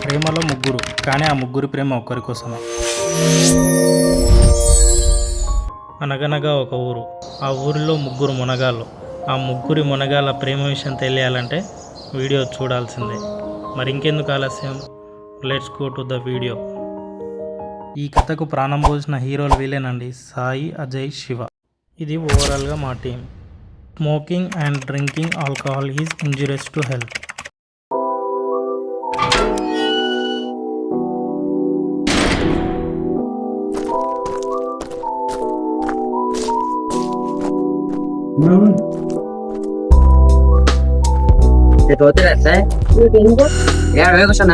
ప్రేమలో ముగ్గురు, కానీ ఆ ముగ్గురి ప్రేమ ఒక్కరి కోసమే. అనగనగా ఒక ఊరు. ఆ ఊరిలో ముగ్గురు మునగాళ్ళు. ఆ ముగ్గురి మునగాళ్ళ ప్రేమ విషయం తెలియాలంటే వీడియో చూడాల్సిందే. మరి ఇంకెందుకు ఆలస్యం, let's go to the video. ఈ కథకు ప్రాణం పోసిన హీరోలు వీలేనండి, సాయి, అజయ్, శివ. ఇది ఓవరాల్గా మా team. Smoking and drinking alcohol is injurious to health.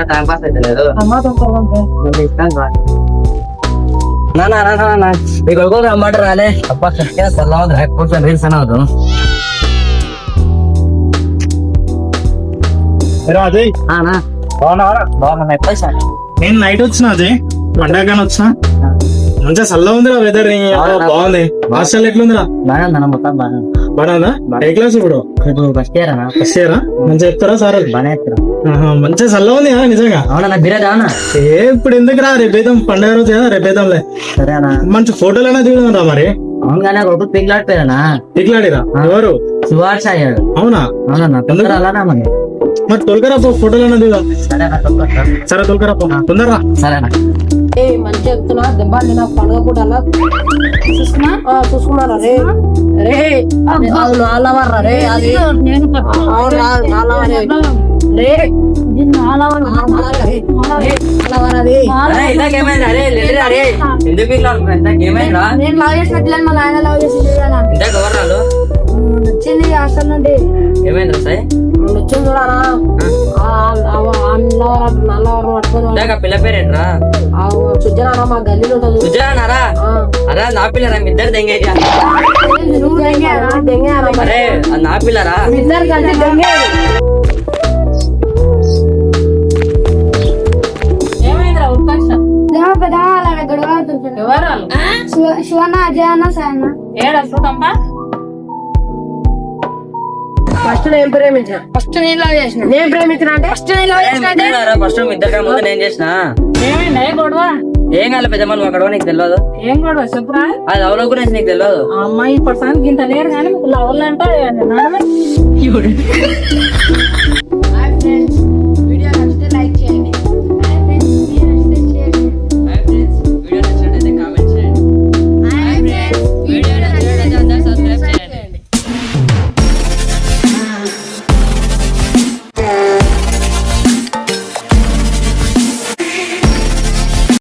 Time pass అయితే లేదు. మీ కొడుకు రమ్మాట రాలే. అబ్బా చల్లగా ఉంది, కూర్చొని రీల్స్ అని అవుతాను. అజయ్ బాగున్నా నేను నైట్ వచ్చిన, అజయ్ పండగ వచ్చిన. మంచిగా చల్లగా ఉందిరా వెదర్, బాగుంది. హాస్టల్ ఎట్లుందిరా? బాగా మొత్తం బాగా బాగా. ఏ క్లాస్ ఇప్పుడు? ఫస్ట్ ఇయర్ అన్న. ఫస్ట్ ఇయరా? మంచిగా చెప్తారా సార్? బాగా చెప్తారా? మంచిగా చల్లగా ఉంది కదా నిజంగా. అవునా బిర్యానీ అవునా? ఇప్పుడు ఎందుకు రా, రేపేద్దాం పండగ రోజు కదా, రేపేద్దాంలే. సరే అన్న. మంచి ఫోటోలు అయినా దిగుదాం రా. మరి అవును కొడుకు పిగ్లాడిపోయానా? పిగ్లాడిరా? ఎవరు? సువార్ష అయ్యాడు. అవునా? అవునన్నా. తొందర అలానా మరి తొలకరా పో, ఫోటోలు అయినా దిగుదాం. సరే తొలకరా పో, తొందరరా. సరేనా? మంచి చెప్తున్నా, దెబ్బలు తిన పండుగ కూడా అలా చూసుకున్నారా రే? రే నాలవర్రా రే, అది నేను లవ్ చేసిన పిల్లని మా నాయన లవ్ చేసి వచ్చింది హాస్టల్ నుండి. ఏమైంది సాయి? వచ్చింది చూడారా, నల్లవరం పట్టుకొని పిల్ల పేరేంట్రా? సుజనా మా గల్లీలో ఉంటుంది. సుజానారా? అరే నా పిల్లరా, మీ ఇద్దరు దెంగేజా? అరే నా పిల్లరా? ఇద్దరు కలిసి దెంగే. శివన్న, అజయ్ అన్న, సాయన్న. ఫస్ట్ నేను ప్రేమించిన, ఫస్ట్ నేను లవ్ చేసిన. నేను ప్రేమించిన అంటే ఫస్ట్ నేను లవ్ చేసిన అంటే ఫస్ట్ మీ ఇద్దరు ముందు నేను చేసిన. గొడవ ఏం కాదు పెద్దమ్మ, నువ్వు అక్కడ నీకు తెలియదు. ఏం గొడవ చెప్పురా. అది ఎవరో గురించి నీకు తెలియదు. అమ్మాయి పర్సన్ ఇంత లేరు కానీ లవ్లు అంటే హాయ్ ఫ్రెండ్స్,